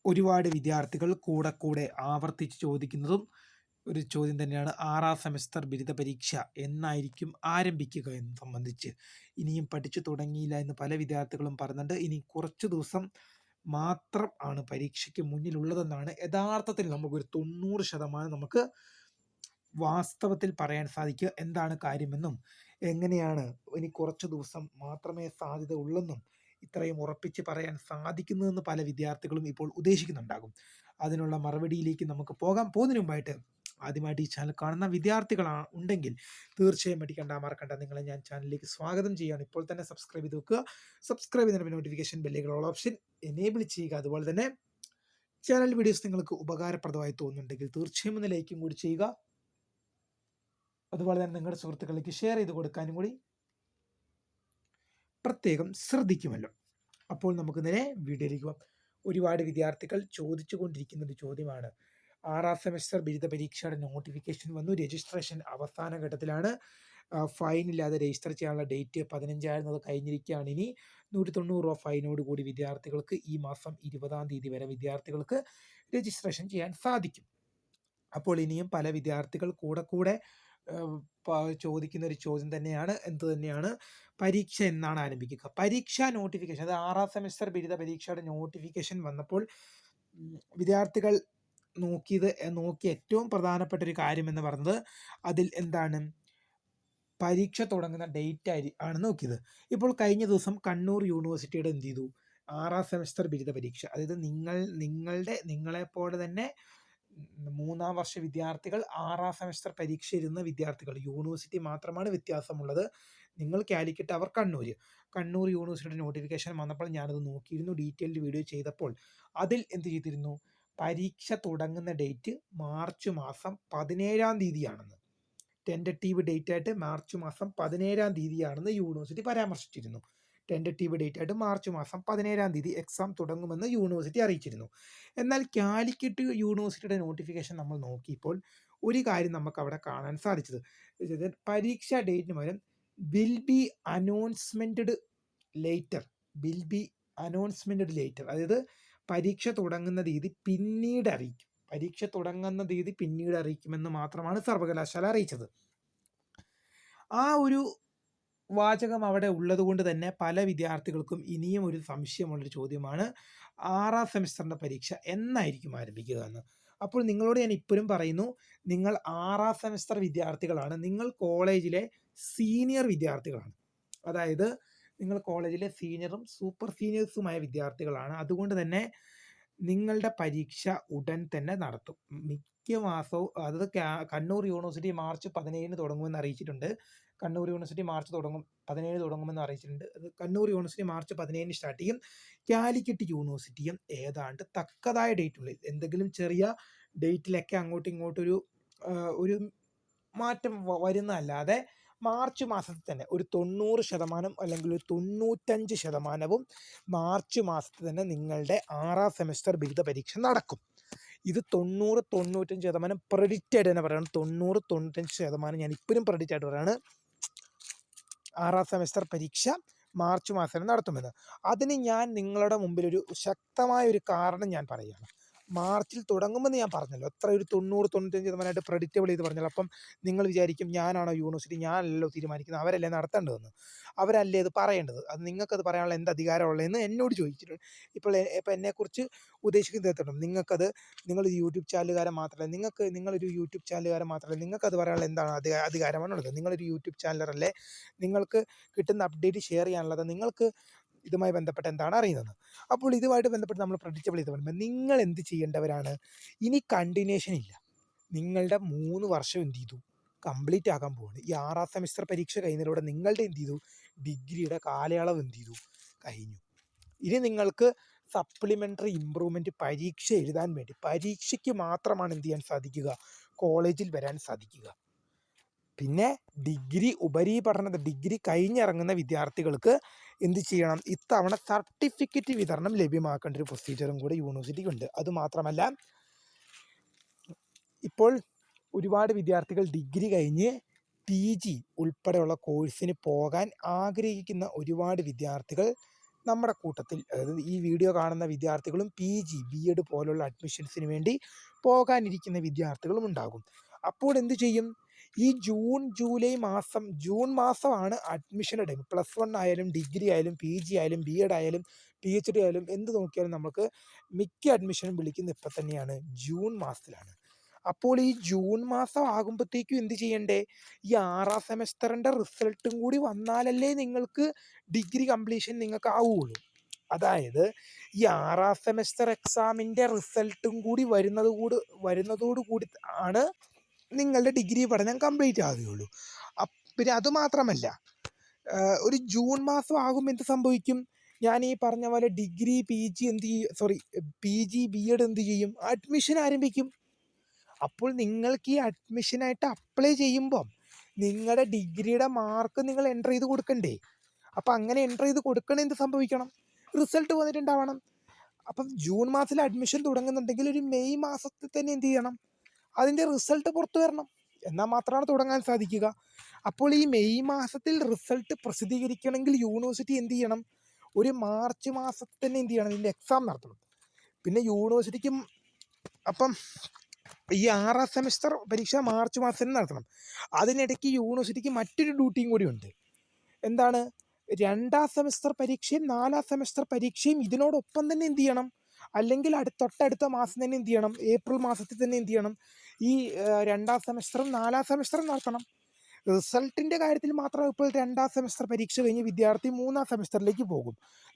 ഒരുപാട് വിദ്യാർത്ഥികൾ കൂടെ ആവർത്തിച്ച് ചോദിക്കുന്നതും ഒരു ചോദ്യം തന്നെയാണ്. 6ാം സെമസ്റ്റർ ബിരുദ പരീക്ഷ എന്നായിരിക്കും ആരംഭിക്കുക എന്ന് സംബന്ധിച്ച്. ഇനിയും പഠിച്ചു തുടങ്ങിയില്ല എന്ന് പല വിദ്യാർത്ഥികളും പറയുന്നുണ്ട്. ഇനി കുറച്ച് ദിവസം മാത്രം ആണ് പരീക്ഷയ്ക്ക് മുന്നിലുള്ളതെന്നാണ് യഥാർത്ഥത്തിൽ നമുക്കൊരു 90% നമുക്ക് വാസ്തവത്തിൽ പറയാൻ സാധിക്കുക. എന്താണ് കാര്യമെന്നും എങ്ങനെയാണ് ഇനി കുറച്ച് ദിവസം മാത്രമേ സാധ്യത ഉള്ളെന്നും ഇത്രയും ഉറപ്പിച്ച് പറയാൻ സാധിക്കുന്നതെന്ന് പല വിദ്യാർത്ഥികളും ഇപ്പോൾ ഉദ്ദേശിക്കുന്നുണ്ടാകും. അതിനുള്ള മറുപടിയിലേക്ക് നമുക്ക് പോകുന്നതിന് മുമ്പായിട്ട് ആദ്യമായിട്ട് ഈ ചാനൽ കാണുന്ന വിദ്യാർത്ഥികൾ ഉണ്ടെങ്കിൽ തീർച്ചയായും മറക്കണ്ട, നിങ്ങളെ ഞാൻ ചാനലിലേക്ക് സ്വാഗതം ചെയ്യുകയാണ്. ഇപ്പോൾ തന്നെ സബ്സ്ക്രൈബ് ചെയ്ത് വെക്കുക. സബ്സ്ക്രൈബ് ചെയ്യുന്ന നോട്ടിഫിക്കേഷൻ ബെല്ലുകളുള്ള ഓപ്ഷൻ എനേബിൾ ചെയ്യുക. അതുപോലെ തന്നെ ചാനൽ വീഡിയോസ് നിങ്ങൾക്ക് ഉപകാരപ്രദമായി തോന്നുന്നുണ്ടെങ്കിൽ തീർച്ചയായും ഒന്ന് ലൈക്കും കൂടി ചെയ്യുക. അതുപോലെ തന്നെ നിങ്ങളുടെ സുഹൃത്തുക്കളിലേക്ക് ഷെയർ ചെയ്ത് കൊടുക്കാനും കൂടി പ്രത്യേകം ശ്രദ്ധിക്കുമല്ലോ. അപ്പോൾ നമുക്ക് നേരെ വീഡിയോയിലേക്ക് പോകാം. ഒരുപാട് വിദ്യാർത്ഥികൾ ചോദിച്ചു കൊണ്ടിരിക്കുന്ന ഒരു ചോദ്യമാണ്. 6ാം സെമസ്റ്റർ ബിരുദ പരീക്ഷയുടെ നോട്ടിഫിക്കേഷൻ വന്നു. രജിസ്ട്രേഷൻ അവസാന ഘട്ടത്തിലാണ്. ഫൈൻ ഇല്ലാതെ രജിസ്റ്റർ ചെയ്യാനുള്ള ഡേറ്റ് 15 കഴിഞ്ഞിരിക്കുകയാണ്. ഇനി 190 രൂപ ഫൈനോട് കൂടി വിദ്യാർത്ഥികൾക്ക് ഈ മാസം 20-ാം തീയതി വരെ വിദ്യാർത്ഥികൾക്ക് രജിസ്ട്രേഷൻ ചെയ്യാൻ സാധിക്കും. അപ്പോൾ ഇനിയും പല വിദ്യാർത്ഥികൾ കൂടെ ചോദിക്കുന്ന ഒരു ചോദ്യം തന്നെയാണ്. എന്ത് തന്നെയാണ്? പരീക്ഷ എന്നാണ് ആരംഭിക്കുക? പരീക്ഷാ നോട്ടിഫിക്കേഷൻ, അത് 6ാം സെമസ്റ്റർ ബിരുദ പരീക്ഷയുടെ നോട്ടിഫിക്കേഷൻ വന്നപ്പോൾ വിദ്യാർത്ഥികൾ നോക്കിയ ഏറ്റവും പ്രധാനപ്പെട്ട ഒരു കാര്യം എന്ന് പറയുന്നത് അതിൽ എന്താണ്? പരീക്ഷ തുടങ്ങുന്ന ഡേറ്റ് ആണ് നോക്കിയത്. ഇപ്പോൾ കഴിഞ്ഞ ദിവസം കണ്ണൂർ യൂണിവേഴ്സിറ്റിയുടെ എന്ത് ചെയ്തു? 6ാം സെമസ്റ്റർ ബിരുദ പരീക്ഷ, അതായത് നിങ്ങളെപ്പോലെ തന്നെ 3-ാം വർഷ വിദ്യാർത്ഥികൾ 6ാം സെമസ്റ്റർ പരീക്ഷ എഴുതുന്ന വിദ്യാർത്ഥികൾ, യൂണിവേഴ്സിറ്റി മാത്രമാണ് വ്യത്യാസമുള്ളത്. നിങ്ങൾ കാലിക്കറ്റ്, അവർ കണ്ണൂർ യൂണിവേഴ്സിറ്റിയുടെ നോട്ടിഫിക്കേഷൻ വന്നപ്പോൾ ഞാനത് നോക്കിയിരുന്നു, ഡീറ്റെയിൽഡ് വീഡിയോ ചെയ്തപ്പോൾ അതിൽ എന്ത് ചെയ്തിരുന്നു? പരീക്ഷ തുടങ്ങുന്ന ഡേറ്റ് മാർച്ച് മാസം 17-ാം തീയതിയാണെന്ന്, ടെൻറ്ററ്റീവ് ഡേറ്റ് ആയിട്ട് മാർച്ച് മാസം 17-ാം തീയതിയാണെന്ന് യൂണിവേഴ്സിറ്റി പരാമർശിച്ചിരുന്നു. ടെൻറ്ററ്റീവ് ഡേറ്റ് ആയിട്ട് മാർച്ച് മാസം 17-ാം തീയതി എക്സാം തുടങ്ങുമെന്ന് യൂണിവേഴ്സിറ്റി അറിയിച്ചിരുന്നു. എന്നാൽ കാലിക്കറ്റ് യൂണിവേഴ്സിറ്റിയുടെ നോട്ടിഫിക്കേഷൻ നമ്മൾ നോക്കിയപ്പോൾ ഒരു കാര്യം നമുക്ക് അവിടെ കാണാൻ സാധിച്ചത്, പരീക്ഷാ ഡേറ്റിന് പകരം വിൽ ബി അനൗൺസ്മെൻറ്റഡ് ലേറ്റർ, അതായത് പരീക്ഷ തുടങ്ങുന്ന തീയതി പിന്നീട് അറിയിക്കുമെന്ന് മാത്രമാണ് സർവകലാശാല അറിയിച്ചത്. ആ ഒരു വാചകം അവിടെ ഉള്ളത് കൊണ്ട് തന്നെ പല വിദ്യാർത്ഥികൾക്കും ഇനിയും ഒരു സംശയമുള്ളൊരു ചോദ്യമാണ്, 6ാം സെമസ്റ്ററിൻ്റെ പരീക്ഷ എന്നായിരിക്കും ആരംഭിക്കുക എന്ന്. അപ്പോൾ നിങ്ങളോട് ഞാൻ ഇപ്പോഴും പറയുന്നു, നിങ്ങൾ 6ാം സെമസ്റ്റർ വിദ്യാർത്ഥികളാണ്, നിങ്ങൾ കോളേജിലെ സീനിയർ വിദ്യാർത്ഥികളാണ്. അതായത് നിങ്ങൾ കോളേജിലെ സീനിയറും സൂപ്പർ സീനിയേഴ്സുമായ വിദ്യാർത്ഥികളാണ്. അതുകൊണ്ട് തന്നെ നിങ്ങളുടെ പരീക്ഷ ഉടൻ തന്നെ നടത്തും. മിക്ക മാസവും, അതായത് കണ്ണൂർ യൂണിവേഴ്സിറ്റി മാർച്ച് 17-ന് തുടങ്ങുമെന്ന് അറിയിച്ചിട്ടുണ്ട്. കണ്ണൂർ യൂണിവേഴ്സിറ്റി മാർച്ച് 17 തുടങ്ങുമെന്ന് അറിയിച്ചിട്ടുണ്ട്. അത് കണ്ണൂർ യൂണിവേഴ്സിറ്റി മാർച്ച് 17-ന് സ്റ്റാർട്ട് ചെയ്യും. കാലിക്കറ്റ് യൂണിവേഴ്സിറ്റിയും ഏതാണ്ട് തക്കതായ ഡേറ്റുള്ളിൽ, എന്തെങ്കിലും ചെറിയ ഡേറ്റിലൊക്കെ അങ്ങോട്ടും ഇങ്ങോട്ടും ഒരു മാറ്റം വരുന്നതല്ലാതെ മാർച്ച് മാസത്തിൽ തന്നെ ഒരു 90% അല്ലെങ്കിൽ ഒരു 95% മാർച്ച് മാസത്തിൽ തന്നെ നിങ്ങളുടെ 6ാം സെമസ്റ്റർ ബിരുദ പരീക്ഷ നടക്കും. ഇത് 90-95% പ്രെഡിക്റ്റ് ആയിട്ട് തന്നെ പറയണം. 90-95% ഞാൻ ഇപ്പോഴും പ്രെഡിക്റ്റ് ആയിട്ട് പറയാണ്, 6ാം സെമസ്റ്റർ പരീക്ഷ മാർച്ച് മാസം നടത്തുമെന്ന്. അതിന് ഞാൻ നിങ്ങളുടെ മുമ്പിൽ ഒരു ശക്തമായ ഒരു കാരണം ഞാൻ പറയുകയാണ്. മാർച്ചിൽ തുടങ്ങുമെന്ന് ഞാൻ പറഞ്ഞല്ലോ, എത്ര ഒരു 90-95% പ്രെഡിക്റ്റബിൾ ചെയ്ത് പറഞ്ഞല്ലോ. അപ്പം നിങ്ങൾ വിചാരിക്കും ഞാനാണോ യൂണിവേഴ്സിറ്റി, ഞാനല്ലല്ലോ തീരുമാനിക്കുന്നത്, അവരല്ലേ നടത്തേണ്ടതെന്ന്, അവരല്ലേ അത് പറയേണ്ടത്, അത് നിങ്ങൾക്കത് പറയാനുള്ള എന്ത് അധികാരമുള്ളതെന്ന് എന്നോട് ചോദിച്ചിട്ടുണ്ട്. ഇപ്പോൾ എന്നെക്കുറിച്ച് ഉദ്ദേശിക്കുന്നത് നിങ്ങളൊരു യൂട്യൂബ് ചാനലുകാരൻ മാത്രമല്ല, നിങ്ങൾക്കത് പറയാനുള്ള എന്താണ് അധികാരമാണുള്ളത്? നിങ്ങളൊരു യൂട്യൂബ് ചാനലറല്ലേ, നിങ്ങൾക്ക് കിട്ടുന്ന അപ്ഡേറ്റ് ഷെയർ ചെയ്യാനുള്ളത് നിങ്ങൾക്ക് ഇതുമായി ബന്ധപ്പെട്ട് എന്താണ് അറിയുന്നത്. അപ്പോൾ ഇതുമായിട്ട് ബന്ധപ്പെട്ട് നമ്മൾ പ്രെഡിക്റ്റബിൾ ചെയ്ത് പറയുമ്പോൾ നിങ്ങൾ എന്ത് ചെയ്യേണ്ടവരാണ്? ഇനി കണ്ടിന്യൂഷൻ ഇല്ല, നിങ്ങളുടെ 3 വർഷം എന്ത് ചെയ്തു? കംപ്ലീറ്റ് ആകാൻ പോവാണ്. ഈ 6ാം സെമസ്റ്റർ പരീക്ഷ കഴിയുന്നതിലൂടെ നിങ്ങളുടെ എന്ത് ചെയ്തു? ഡിഗ്രിയുടെ കാലയളവ് എന്ത് ചെയ്തു? കഴിഞ്ഞു. ഇനി നിങ്ങൾക്ക് സപ്ലിമെൻ്ററി ഇമ്പ്രൂവ്മെൻറ്റ് പരീക്ഷ എഴുതാൻ വേണ്ടി, പരീക്ഷയ്ക്ക് മാത്രമാണ് എന്ത് ചെയ്യാൻ സാധിക്കുക? കോളേജിൽ വരാൻ സാധിക്കുക. പിന്നെ ഡിഗ്രി കഴിഞ്ഞിറങ്ങുന്ന വിദ്യാർത്ഥികൾക്ക് എന്ത് ചെയ്യണം? ഇത്തവണ സർട്ടിഫിക്കറ്റ് വിതരണം ലഭ്യമാക്കേണ്ട ഒരു പ്രൊസീജിയറും കൂടി യൂണിവേഴ്സിറ്റിക്ക് ഉണ്ട്. അതുമാത്രമല്ല, ഇപ്പോൾ ഒരുപാട് വിദ്യാർത്ഥികൾ ഡിഗ്രി കഴിഞ്ഞ് PG ഉൾപ്പെടെയുള്ള കോഴ്സിന് പോകാൻ ആഗ്രഹിക്കുന്ന ഒരുപാട് വിദ്യാർത്ഥികൾ നമ്മുടെ കൂട്ടത്തിൽ, അതായത് ഈ വീഡിയോ കാണുന്ന വിദ്യാർത്ഥികളും PG BEd പോലുള്ള അഡ്മിഷൻസിന് വേണ്ടി പോകാനിരിക്കുന്ന വിദ്യാർത്ഥികളും ഉണ്ടാകും. അപ്പോൾ എന്ത് ചെയ്യും? ഈ ജൂൺ മാസമാണ് അഡ്മിഷൻ്റെ ടൈം. +1 ആയാലും ഡിഗ്രി ആയാലും PG ആയാലും BEd ആയാലും PhD ആയാലും എന്ത് നോക്കിയാലും നമുക്ക് മിക്ക അഡ്മിഷനും വിളിക്കുന്നത് ഇപ്പം തന്നെയാണ്, ജൂൺ മാസത്തിലാണ്. അപ്പോൾ ഈ ജൂൺ മാസം ആകുമ്പോഴത്തേക്കും എന്ത് ചെയ്യണ്ടേ? ഈ 6ാം സെമസ്റ്ററിൻ്റെ റിസൾട്ടും കൂടി വന്നാലല്ലേ നിങ്ങൾക്ക് ഡിഗ്രി കംപ്ലീഷൻ നിങ്ങൾക്ക് ആവുകയുള്ളൂ. അതായത് ഈ 6ാം സെമസ്റ്റർ എക്സാമിൻ്റെ റിസൾട്ടും കൂടി വരുന്നതോടുകൂടി ആണ് നിങ്ങളുടെ ഡിഗ്രി പഠനം കംപ്ലീറ്റ് ആവുകയുള്ളൂ. പിന്നെ അതുമാത്രമല്ല, ഒരു ജൂൺ മാസം ആകുമ്പോൾ എന്ത് സംഭവിക്കും? ഞാൻ ഈ പറഞ്ഞ പോലെ ഡിഗ്രി PG BEd എന്ത് ചെയ്യും? അഡ്മിഷൻ ആരംഭിക്കും. അപ്പോൾ നിങ്ങൾക്ക് ഈ അഡ്മിഷനായിട്ട് അപ്ലൈ ചെയ്യുമ്പം നിങ്ങളുടെ ഡിഗ്രിയുടെ മാർക്ക് നിങ്ങൾ എൻ്റർ ചെയ്ത് കൊടുക്കണ്ടേ? അപ്പം അങ്ങനെ എൻ്റർ ചെയ്ത് കൊടുക്കണേ എന്ത് സംഭവിക്കണം? റിസൾട്ട് വന്നിട്ടുണ്ടാവണം. അപ്പം ജൂൺ മാസത്തിൽ അഡ്മിഷൻ തുടങ്ങുന്നുണ്ടെങ്കിൽ ഒരു മെയ് മാസത്തിൽ തന്നെ എന്ത് ചെയ്യണം? അതിൻ്റെ റിസൾട്ട് പുറത്തു വരണം. എന്നാൽ മാത്രമാണ് തുടങ്ങാൻ സാധിക്കുക. അപ്പോൾ ഈ മെയ് മാസത്തിൽ റിസൾട്ട് പ്രസിദ്ധീകരിക്കണമെങ്കിൽ യൂണിവേഴ്സിറ്റി എന്ത് ചെയ്യണം? ഒരു മാർച്ച് മാസത്തിൽ തന്നെ എന്ത് ചെയ്യണം? ഇതിൻ്റെ എക്സാം നടത്തണം. പിന്നെ യൂണിവേഴ്സിറ്റിക്കും അപ്പം ഈ 6ാം സെമസ്റ്റർ പരീക്ഷ മാർച്ച് മാസത്തിൽ നടത്തണം. അതിനിടയ്ക്ക് യൂണിവേഴ്സിറ്റിക്ക് മറ്റൊരു ഡ്യൂട്ടിയും കൂടി ഉണ്ട്. എന്താണ്? 2ാം സെമസ്റ്റർ പരീക്ഷയും 4ാം സെമസ്റ്റർ പരീക്ഷയും ഇതിനോടൊപ്പം തന്നെ എന്ത് ചെയ്യണം? അല്ലെങ്കിൽ തൊട്ടടുത്ത മാസം തന്നെ എന്ത് ചെയ്യണം? ഏപ്രിൽ മാസത്തിൽ തന്നെ എന്ത് ചെയ്യണം? ഈ 2ാം സെമസ്റ്ററും 4ാം സെമസ്റ്ററും നടത്തണം. റിസൾട്ടിൻ്റെ കാര്യത്തിൽ മാത്രം ഇപ്പോൾ 2ാം സെമസ്റ്റർ പരീക്ഷ കഴിഞ്ഞ് വിദ്യാർത്ഥി 3ാം സെമസ്റ്ററിലേക്ക് പോകും.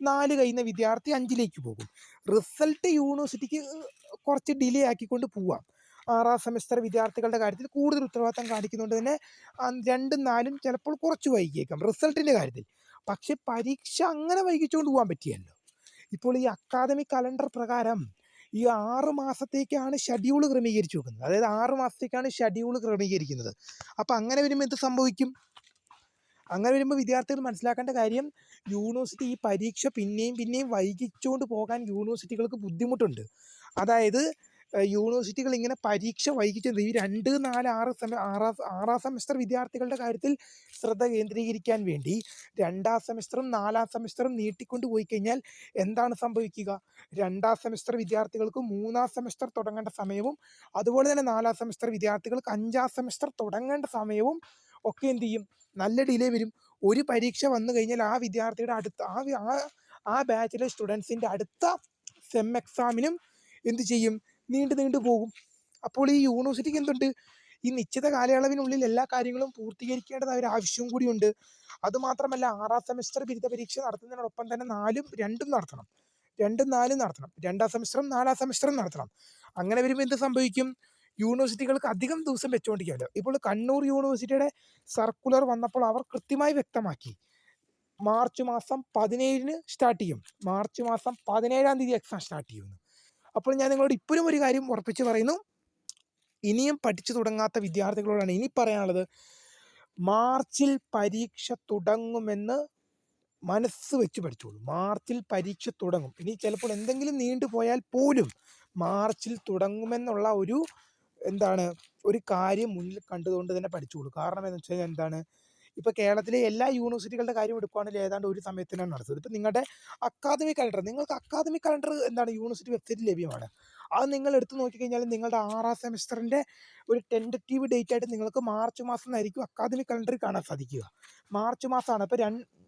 4 കഴിയുന്ന വിദ്യാർത്ഥി 5ലേക്ക് പോകും. റിസൾട്ട് യൂണിവേഴ്സിറ്റിക്ക് കുറച്ച് ഡിലേ ആക്കിക്കൊണ്ട് പോവാം. 6ാം സെമസ്റ്റർ വിദ്യാർത്ഥികളുടെ കാര്യത്തിൽ കൂടുതൽ ഉത്തരവാദിത്തം കാണിക്കുന്നതുകൊണ്ട് തന്നെ 2ഉം 4ഉം ചിലപ്പോൾ കുറച്ച് വൈകിയേക്കാം റിസൾട്ടിൻ്റെ കാര്യത്തിൽ. പക്ഷെ പരീക്ഷ അങ്ങനെ വൈകിച്ചുകൊണ്ട് പോകാൻ പറ്റിയല്ലോ. ഇപ്പോൾ ഈ അക്കാദമിക് കലണ്ടർ പ്രകാരം ഈ 6 മാസത്തേക്കാണ് ഷെഡ്യൂൾ ക്രമീകരിച്ച് വെക്കുന്നത്. അതായത് 6 മാസത്തേക്കാണ് ഷെഡ്യൂൾ ക്രമീകരിക്കുന്നത്. അപ്പം അങ്ങനെ വരുമ്പോൾ എന്ത് സംഭവിക്കും? അങ്ങനെ വരുമ്പോൾ വിദ്യാർത്ഥികൾ മനസ്സിലാക്കേണ്ട കാര്യം, യൂണിവേഴ്സിറ്റി ഈ പരീക്ഷ പിന്നെയും വൈകിച്ചുകൊണ്ട് പോകാൻ യൂണിവേഴ്സിറ്റികൾക്ക് ബുദ്ധിമുട്ടുണ്ട്. അതായത് യൂണിവേഴ്സിറ്റികൾ ഇങ്ങനെ പരീക്ഷ വൈകിച്ചത് ഈ 2, 4, 6ാം സെമസ്റ്റർ വിദ്യാർത്ഥികളുടെ കാര്യത്തിൽ ശ്രദ്ധ കേന്ദ്രീകരിക്കാൻ വേണ്ടി 2ാം സെമസ്റ്ററും 4ാം സെമസ്റ്ററും നീട്ടിക്കൊണ്ട് പോയി കഴിഞ്ഞാൽ എന്താണ് സംഭവിക്കുക? 2ാം സെമസ്റ്റർ വിദ്യാർത്ഥികൾക്ക് 3ാം സെമസ്റ്റർ തുടങ്ങേണ്ട സമയവും അതുപോലെ തന്നെ 4ാം സെമസ്റ്റർ വിദ്യാർത്ഥികൾക്ക് 5ാം സെമസ്റ്റർ തുടങ്ങേണ്ട സമയവും ഒക്കെ എന്ത് ചെയ്യും? നല്ല ഡിലേ വരും. ഒരു പരീക്ഷ വന്നു കഴിഞ്ഞാൽ ആ വിദ്യാർത്ഥിയുടെ അടുത്ത ആ ബാച്ചിലെ സ്റ്റുഡൻസിൻ്റെ അടുത്ത സെം എക്സാമിനും എന്ത് ചെയ്യും? നീണ്ടു പോകും. അപ്പോൾ ഈ യൂണിവേഴ്സിറ്റിക്ക് എന്തുണ്ട്? ഈ നിശ്ചിത കാലയളവിനുള്ളിൽ എല്ലാ കാര്യങ്ങളും പൂർത്തീകരിക്കേണ്ടത് ഒരു ആവശ്യവും കൂടിയുണ്ട്. അതുമാത്രമല്ല, 6ാം സെമസ്റ്റർ ബിരുദ പരീക്ഷ നടത്തുന്നതിനോടൊപ്പം തന്നെ 2ഉം നടത്തണം. 2ഉം 4ഉം നടത്തണം. 2ാം സെമസ്റ്ററും 4ാം സെമസ്റ്ററും നടത്തണം. അങ്ങനെ വരുമ്പോൾ എന്ത് സംഭവിക്കും? യൂണിവേഴ്സിറ്റികൾക്ക് അധികം ദിവസം വെച്ചുകൊണ്ടിരിക്കാമല്ലോ. ഇപ്പോൾ കണ്ണൂർ യൂണിവേഴ്സിറ്റിയുടെ സർക്കുലർ വന്നപ്പോൾ അവർ കൃത്യമായി വ്യക്തമാക്കി, മാർച്ച് മാസം 17-ന് സ്റ്റാർട്ട് ചെയ്യും. മാർച്ച് മാസം 17-ാം തീയതി എക്സാം സ്റ്റാർട്ട് ചെയ്യുന്നു. അപ്പോൾ ഞാൻ നിങ്ങളോട് ഇപ്പോഴും ഒരു കാര്യം ഉറപ്പിച്ച് പറയുന്നു, ഇനിയും പഠിച്ചു തുടങ്ങാത്ത വിദ്യാർത്ഥികളോടാണ് ഇനി പറയാനുള്ളത്, മാർച്ചിൽ പരീക്ഷ തുടങ്ങുമെന്ന് മനസ്സ് വെച്ച് പഠിച്ചോളൂ. മാർച്ചിൽ പരീക്ഷ തുടങ്ങും. ഇനി ചിലപ്പോൾ എന്തെങ്കിലും നീണ്ടുപോയാൽ പോലും മാർച്ചിൽ തുടങ്ങുമെന്നുള്ള ഒരു കാര്യം മുന്നിൽ കണ്ടുകൊണ്ട് തന്നെ പഠിച്ചോളൂ. കാരണം എന്ന് വെച്ച് കഴിഞ്ഞാൽ എന്താണ്? ഇപ്പോൾ കേരളത്തിലെ എല്ലാ യൂണിവേഴ്സിറ്റികളുടെ കാര്യം എടുക്കുകയാണെങ്കിൽ ഏതാണ്ട് ഒരു സമയത്തിനാണ് നടത്തുന്നത്. ഇപ്പം നിങ്ങളുടെ നിങ്ങൾക്ക് അക്കാദമിക് കലണ്ടർ യൂണിവേഴ്സിറ്റി വെബ്സൈറ്റിൽ ലഭ്യമാണ്. അത് നിങ്ങൾ എടുത്ത് നോക്കിക്കഴിഞ്ഞാൽ നിങ്ങളുടെ 6ാം സെമസ്റ്ററിൻ്റെ ഒരു ടെൻറ്ററ്റീവ് ഡേറ്റ് ആയിട്ട് നിങ്ങൾക്ക് മാർച്ച് മാസമായിരിക്കും അക്കാദമിക് കലണ്ടറിൽ കാണാൻ സാധിക്കുക. മാർച്ച് മാസമാണ്.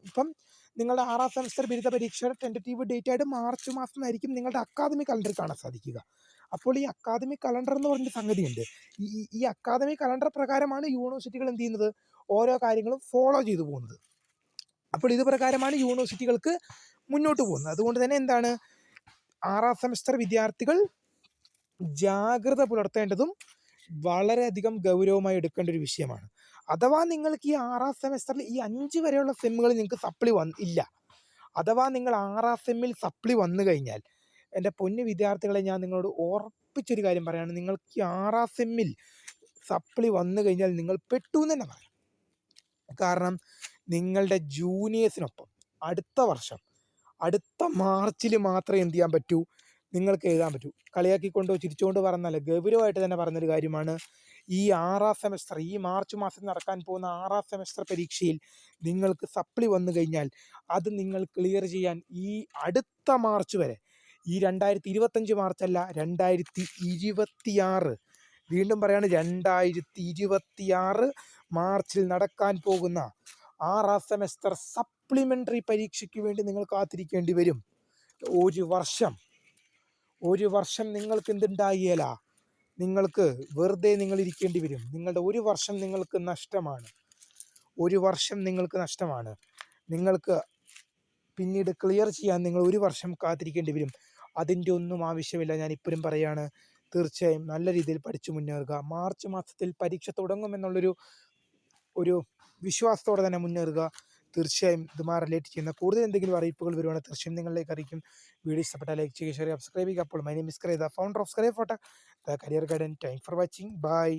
ഇപ്പം നിങ്ങളുടെ 6ാം സെമസ്റ്റർ ബിരുദ പരീക്ഷയുടെ ടെൻറ്ററ്റീവ് ഡേറ്റ് ആയിട്ട് മാർച്ച് മാസമായിരിക്കും നിങ്ങളുടെ അക്കാദമിക് കലണ്ടറിൽ കാണാൻ സാധിക്കുക. അപ്പോൾ ഈ അക്കാദമിക് കലണ്ടർ എന്ന് പറഞ്ഞൊരു സംഗതിയുണ്ട്. ഈ അക്കാദമിക് കലണ്ടർ പ്രകാരമാണ് യൂണിവേഴ്സിറ്റികൾ എന്ത് ചെയ്യുന്നത്? ഓരോ കാര്യങ്ങളും ഫോളോ ചെയ്തു പോകുന്നത്. അപ്പോൾ ഇത് പ്രകാരമാണ് യൂണിവേഴ്സിറ്റികൾക്ക് മുന്നോട്ട് പോകുന്നത്. അതുകൊണ്ട് തന്നെ 6ാം സെമസ്റ്റർ വിദ്യാർത്ഥികൾ ജാഗ്രത പുലർത്തേണ്ടതും വളരെയധികം ഗൗരവമായി എടുക്കേണ്ട ഒരു വിഷയമാണ്. അഥവാ നിങ്ങൾക്ക് ഈ 6ാം സെമസ്റ്ററിൽ ഈ 5 വരെയുള്ള സെമ്മുകൾ നിങ്ങൾക്ക് സപ്ലി ഇല്ല, അഥവാ നിങ്ങൾ 6ാം സെമ്മിൽ സപ്ലി വന്നു കഴിഞ്ഞാൽ, എൻ്റെ പൊന്നു വിദ്യാർത്ഥികളെ, ഞാൻ നിങ്ങളോട് ഉറപ്പിച്ചൊരു കാര്യം പറയുകയാണ്, നിങ്ങൾക്ക് ഈ 6ാം സെമ്മിൽ സപ്ലി വന്നു കഴിഞ്ഞാൽ നിങ്ങൾ പെട്ടു എന്ന് തന്നെ പറയാം. കാരണം നിങ്ങളുടെ ജൂനിയേഴ്സിനൊപ്പം അടുത്ത മാർച്ചിൽ മാത്രമേ എന്ത് ചെയ്യാൻ പറ്റൂ? നിങ്ങൾക്ക് എഴുതാൻ പറ്റൂ. കളിയാക്കിക്കൊണ്ടോ ചിരിച്ചുകൊണ്ട് പറഞ്ഞാൽ ഗൗരവമായിട്ട് തന്നെ പറഞ്ഞൊരു കാര്യമാണ്. ഈ 6ാം സെമസ്റ്റർ, ഈ മാർച്ച് മാസത്തിൽ നടക്കാൻ പോകുന്ന 6ാം സെമസ്റ്റർ പരീക്ഷയിൽ നിങ്ങൾക്ക് സപ്ലി വന്നു കഴിഞ്ഞാൽ അത് നിങ്ങൾ ക്ലിയർ ചെയ്യാൻ ഈ അടുത്ത മാർച്ച് വരെ, ഈ 2025 മാർച്ചല്ല, 2026, വീണ്ടും പറയാണ് 2026 മാർച്ചിൽ നടക്കാൻ പോകുന്ന 6ാം സെമസ്റ്റർ സപ്ലിമെൻ്ററി പരീക്ഷയ്ക്ക് വേണ്ടി നിങ്ങൾ കാത്തിരിക്കേണ്ടി വരും. ഒരു വർഷം നിങ്ങൾക്ക് എന്തുണ്ടായില്ല, നിങ്ങൾക്ക് വെറുതെ നിങ്ങൾ ഇരിക്കേണ്ടി വരും. നിങ്ങളുടെ ഒരു വർഷം നിങ്ങൾക്ക് നഷ്ടമാണ്. നിങ്ങൾക്ക് പിന്നീട് ക്ലിയർ ചെയ്യാൻ നിങ്ങൾ ഒരു വർഷം കാത്തിരിക്കേണ്ടി വരും. അതിൻ്റെ ഒന്നും ആവശ്യമില്ല. ഞാൻ ഇപ്പോഴും പറയാണ്, തീർച്ചയായും നല്ല രീതിയിൽ പഠിച്ചു മുന്നേറുക. മാർച്ച് മാസത്തിൽ പരീക്ഷ തുടങ്ങുമെന്നുള്ളൊരു വിശ്വാസത്തോടെ തന്നെ മുന്നേറുക. തീർച്ചയായും ഇതുമായി റിലേറ്റ് ചെയ്യുന്ന കൂടുതൽ എന്തെങ്കിലും അറിയിപ്പുകൾ വരുവാണെങ്കിൽ തീർച്ചയായും നിങ്ങളിലേക്ക് അറിയിക്കും. വീഡിയോ ഇഷ്ടപ്പെട്ടാൽ ലൈക്ക് ചെയ്യുക, ഷെയർ ചെയ്യുക, സബ്സ്ക്രൈബ് ചെയ്യുക. അപ്പോൾ my name is Cray, the founder of Scray photo, the career guidance. Thank for watching. By.